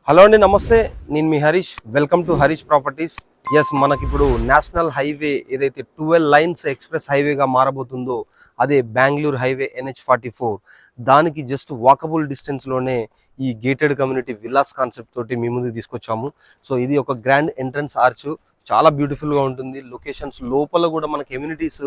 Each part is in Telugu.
హలో అండి, నమస్తే. నేను మీ Harish. Welcome to Harish properties. Yes, మనకిప్పుడు నేషనల్ హైవే ఏదైతే 12 లైన్స్ ఎక్స్ప్రెస్ హైవేగా మారబోతుందో అదే బెంగళూరు హైవే NH44. దానికి జస్ట్ వాకబుల్ డిస్టెన్స్లోనే ఈ గేటెడ్ కమ్యూనిటీ విల్లాస్ కాన్సెప్ట్ తోటి మీ ముందుకు తీసుకొచ్చాము. సో ఇది ఒక గ్రాండ్ ఎంట్రన్స్ ఆర్చ్, చాలా బ్యూటిఫుల్గా ఉంటుంది. లొకేషన్స్ లోపల కూడా మనకి ఎమ్యూనిటీస్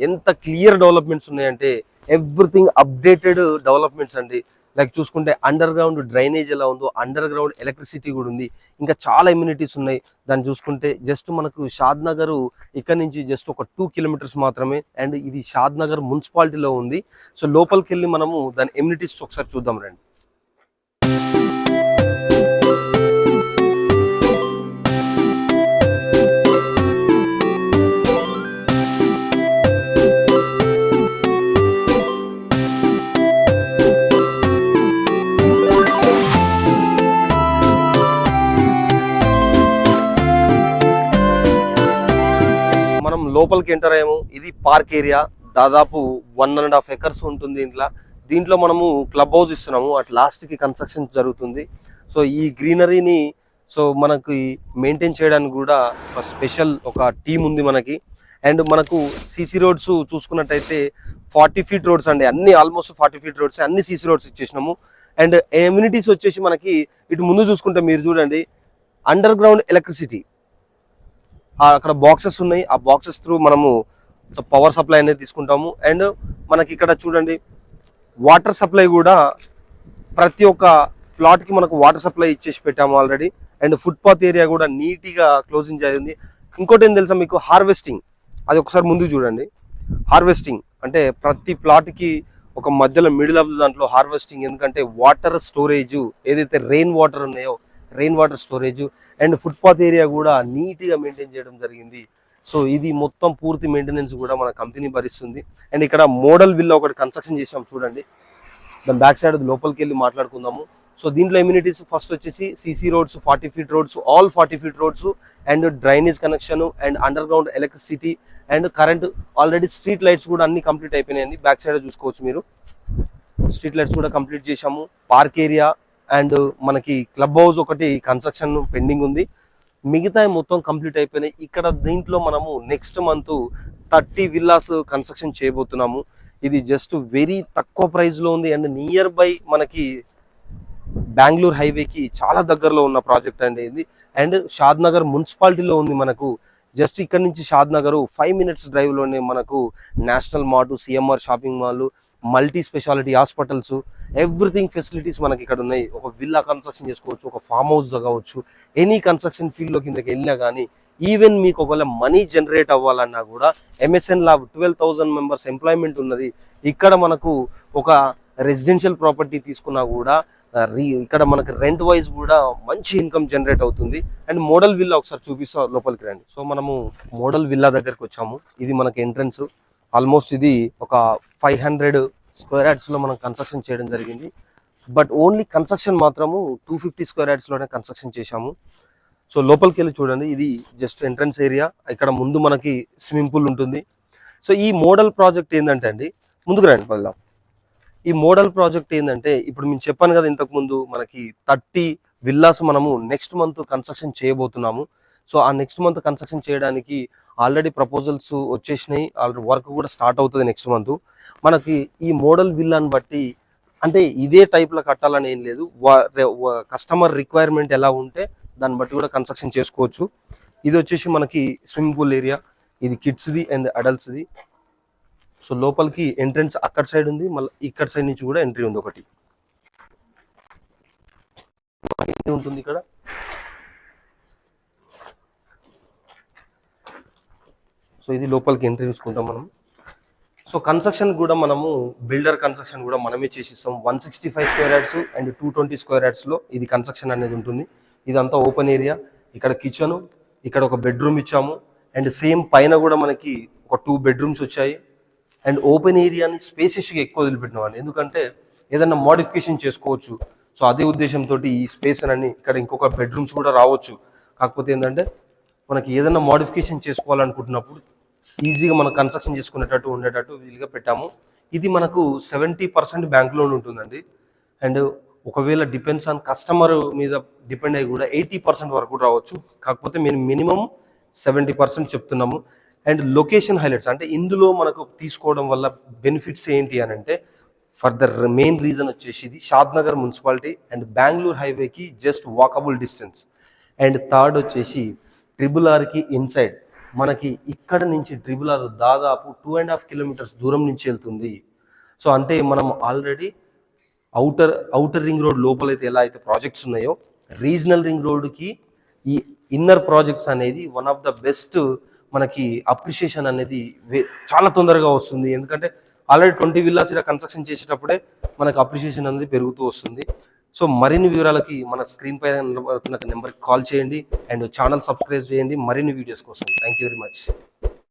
ఎంత క్లియర్ డెవలప్మెంట్స్ ఉన్నాయంటే ఎవ్రీథింగ్ అప్డేటెడ్ డెవలప్మెంట్స్ అండి. లైక్ చూసుకుంటే అండర్ గ్రౌండ్ డ్రైనేజ్ ఎలా ఉందో అండర్ గ్రౌండ్ ఎలక్ట్రిసిటీ కూడా ఉంది. ఇంకా చాలా ఇమ్యూనిటీస్ ఉన్నాయి. దాన్ని చూసుకుంటే జస్ట్ మనకు షాద్ నగర్ ఇక్కడ నుంచి జస్ట్ ఒక 2 కిలోమీటర్స్ మాత్రమే. అండ్ ఇది షాద్ నగర్ మున్సిపాలిటీలో ఉంది. సో లోపలికి వెళ్ళి మనము దాని ఇమ్యూనిటీస్ ఒకసారి చూద్దాం రండి. మనం లోపలికి ఎంటర్ అయ్యాము. ఇది పార్క్ ఏరియా, దాదాపు 1.5 acres ఉంటుంది. దీంట్లో మనము క్లబ్ హౌస్ ఇస్తున్నాము. అట్ లాస్ట్కి కన్స్ట్రక్షన్ జరుగుతుంది. సో ఈ గ్రీనరీని మనకి మెయింటైన్ చేయడానికి కూడా ఒక స్పెషల్ టీం ఉంది మనకి. అండ్ మనకు సీసీ రోడ్స్ చూసుకున్నట్టయితే 40 feet రోడ్స్ అండి. అన్ని ఆల్మోస్ట్ 40 feet రోడ్స్, అన్ని సీసీ రోడ్స్ ఇచ్చేసినాము. అండ్ ఎమ్యూనిటీస్ వచ్చేసి మనకి ఇటు ముందు చూసుకుంటే మీరు చూడండి, అండర్ గ్రౌండ్ ఎలక్ట్రిసిటీ, అక్కడ బాక్సెస్ ఉన్నాయి. ఆ బాక్సెస్ త్రూ మనము పవర్ సప్లై అనేది తీసుకుంటాము. అండ్ మనకి ఇక్కడ చూడండి, వాటర్ సప్లై కూడా ప్రతి ఒక్క ప్లాట్కి మనకు వాటర్ సప్లై ఇచ్చేసి పెట్టాము ఆల్రెడీ. అండ్ ఫుట్పాత్ ఏరియా కూడా నీట్గా క్లోజింగ్ జరిగింది. ఇంకోటి ఏం తెలుసా మీకు, హార్వెస్టింగ్. అది ఒకసారి ముందుకు చూడండి. హార్వెస్టింగ్ అంటే ప్రతి ప్లాట్కి ఒక మధ్యలో మిడిల్ ఆఫ్ దాంట్లో హార్వెస్టింగ్. ఎందుకంటే వాటర్ స్టోరేజ్ ఏదైతే రెయిన్ వాటర్ ఉన్నాయో, rain water storage. And footpath area కూడా నీట్గా మెయింటైన్ చేయడం జరిగింది. సో ఇది మొత్తం పూర్తి మెయింటెనెన్స్ కూడా మన కంపెనీ భరిస్తుంది. అండ్ ఇక్కడ మోడల్ విల్లా ఒకటి కన్స్ట్రక్షన్ చేసాం చూడండి. దాని బ్యాక్ సైడ్ లోపలికి వెళ్ళి మాట్లాడుకుందాము. సో దీంట్లో ఇమ్యూనిటీస్ ఫస్ట్ వచ్చేసి CC roads, 40 feet roads, all 40 feet roads, and drainage connection, and under ground electricity, and current. Already street lights కూడా అన్ని కంప్లీట్ అయిపోయినాయండి. బ్యాక్ సైడ్ చూసుకోవచ్చు మీరు, స్ట్రీట్ లైట్స్ కూడా కంప్లీట్ చేసాము. పార్క్ ఏరియా అండ్ మనకి క్లబ్ హౌస్ ఒకటి కన్స్ట్రక్షన్ పెండింగ్ ఉంది. మిగతా మొత్తం కంప్లీట్ అయిపోయినాయి. ఇక్కడ దీంట్లో మనము నెక్స్ట్ మంత్ 30 విల్లాస్ కన్స్ట్రక్షన్ చేయబోతున్నాము. ఇది జస్ట్ వెరీ తక్కువ ప్రైస్లో ఉంది. అండ్ నియర్ బై మనకి బెంగళూరు హైవేకి చాలా దగ్గరలో ఉన్న ప్రాజెక్ట్ అండి ఇది. అండ్ షాద్ నగర్ మున్సిపాలిటీలో ఉంది. మనకు జస్ట్ ఇక్కడ నుంచి షాద్ నగర్ 5 minutes డ్రైవ్లోనే మనకు national mart, CMR shopping mall, multi speciality hospitals, everything facilities మనకి ఇక్కడ ఉన్నాయి. ఒక విల్లా కన్స్ట్రక్షన్ చేసుకోవచ్చు, ఒక ఫామ్ హౌస్ కావచ్చు, ఎనీ కన్స్ట్రక్షన్ ఫీల్డ్లో కిందకి వెళ్ళినా కానీ, ఈవెన్ మీకు ఒకవేళ మనీ జనరేట్ అవ్వాలన్నా కూడా MSN ల్యాబ్ 12,000 members ఎంప్లాయ్మెంట్ ఉన్నది. ఇక్కడ మనకు ఒక రెసిడెన్షియల్ ప్రాపర్టీ తీసుకున్నా కూడా ఇక్కడ మనకి రెంట్ వైజ్ కూడా మంచి ఇన్కమ్ జనరేట్ అవుతుంది. అండ్ మోడల్ విల్లా ఒకసారి చూపిస్తా, లోపలికి రండి. సో మనము మోడల్ విల్లా దగ్గరికి వచ్చాము. ఇది మనకి ఎంట్రన్స్. ఆల్మోస్ట్ ఇది ఒక 500 square yards లో మనం కన్స్ట్రక్షన్ చేయడం జరిగింది. బట్ ఓన్లీ కన్స్ట్రక్షన్ మాత్రము 250 square yards లోనే కన్స్ట్రక్షన్ చేశాము. సో లోపలికి వెళ్ళి చూడండి, ఇది జస్ట్ ఎంట్రన్స్ ఏరియా. ఇక్కడ ముందు మనకి స్విమ్మింగ్ పూల్ ఉంటుంది. సో ఈ మోడల్ ప్రాజెక్ట్ ఏంటంటే అండి, ముందుకు రండి వెళ్దాం. ఈ మోడల్ ప్రాజెక్ట్ ఏంటంటే, ఇప్పుడు నేను చెప్పాను కదా ఇంతకుముందు, మనకి 30 విల్లాస్ మనము నెక్స్ట్ మంత్ కన్స్ట్రక్షన్ చేయబోతున్నాము. సో ఆ నెక్స్ట్ మంత్ కన్స్ట్రక్షన్ చేయడానికి ఆల్రెడీ ప్రపోజల్స్ వచ్చేసినాయి. ఆల్రెడీ వర్క్ కూడా స్టార్ట్ అవుతుంది నెక్స్ట్ మంత్. మనకి ఈ మోడల్ విల్లాని బట్టి, అంటే ఇదే టైప్లో కట్టాలని ఏం లేదు, కస్టమర్ రిక్వైర్మెంట్ ఎలా ఉంటే దాన్ని బట్టి కూడా కన్స్ట్రక్షన్ చేసుకోవచ్చు. ఇది వచ్చేసి మనకి స్విమ్మింగ్ పూల్ ఏరియా. ఇది కిడ్స్ది అండ్ అడల్ట్స్ది. సో లోపలికి ఎంట్రన్స్ అక్కడ సైడ్ ఉంది, మళ్ళీ ఇక్కడ సైడ్ నుంచి కూడా ఎంట్రీ ఉంది. ఒకటి ఉంటుంది ఇక్కడ. సో ఇది లోపలికి ఎంట్రీ చూసుకుంటాం మనం. సో కన్స్ట్రక్షన్ కూడా మనము బిల్డర్ కన్స్ట్రక్షన్ కూడా మనమే చేసిస్తాం. 165 square yards and 220 square yards లో ఇది కన్స్ట్రక్షన్ అనేది ఉంటుంది. ఇదంతా ఓపెన్ ఏరియా. ఇక్కడ కిచెన్, ఇక్కడ ఒక బెడ్రూమ్ ఇచ్చాము. అండ్ సేమ్ పైన కూడా మనకి ఒక 2 bedrooms వచ్చాయి. అండ్ ఓపెన్ ఏరియాని స్పేసెస్గా ఎక్కువ వదిలిపెట్టినవాడిని, ఎందుకంటే ఏదైనా మోడిఫికేషన్ చేసుకోవచ్చు. సో అదే ఉద్దేశంతో ఈ స్పేస్ అని ఇక్కడ ఇంకొక బెడ్రూమ్స్ కూడా రావచ్చు. కాకపోతే ఏంటంటే మనకి ఏదైనా మోడిఫికేషన్ చేసుకోవాలనుకుంటున్నప్పుడు ఈజీగా మనం కన్స్ట్రక్షన్ చేసుకునేటట్టు ఉండేటట్టు వీలుగా పెట్టాము. ఇది మనకు 70% బ్యాంక్ లోన్ ఉంటుందండి. అండ్ ఒకవేళ డిపెండ్స్ ఆన్ కస్టమర్ మీద డిపెండ్ అయ్యి కూడా 80% వరకు రావచ్చు. కాకపోతే మేము మినిమం 70% చెప్తున్నాము. అండ్ లొకేషన్ హైలైట్స్ అంటే ఇందులో మనకు తీసుకోవడం వల్ల బెనిఫిట్స్ ఏంటి అని అంటే, ఫర్ ద మెయిన్ రీజన్ వచ్చేసి ఇది షాద్నగర్ మున్సిపాలిటీ అండ్ బెంగళూరు హైవేకి just walkable distance. And third వచ్చేసి RRRకి ఇన్సైడ్ మనకి ఇక్కడ నుంచి RRR దాదాపు 2.5 కిలోమీటర్స్ దూరం నుంచి వెళ్తుంది. సో అంటే మనం ఆల్రెడీ అవుటర్ రింగ్ రోడ్ లోపలైతే ఎలా అయితే ప్రాజెక్ట్స్ ఉన్నాయో, రీజనల్ రింగ్ రోడ్కి ఈ ఇన్నర్ ప్రాజెక్ట్స్ అనేది వన్ ఆఫ్ ద బెస్ట్. మనకి అప్రిషియేషన్ అనేది చాలా తొందరగా వస్తుంది. ఎందుకంటే ఆల్రెడీ 20 విల్లాస్ ఇలా కన్స్ట్రక్షన్ చేసేటప్పుడే మనకు అప్రిషియేషన్ అనేది పెరుగుతూ వస్తుంది. సో మరిన్ని వివరాలకి మన స్క్రీన్ పై నెంబర్కి కాల్ చేయండి అండ్ ఛానల్ సబ్స్క్రైబ్ చేయండి మరిన్ని వీడియోస్ కోసం. Thank you very much.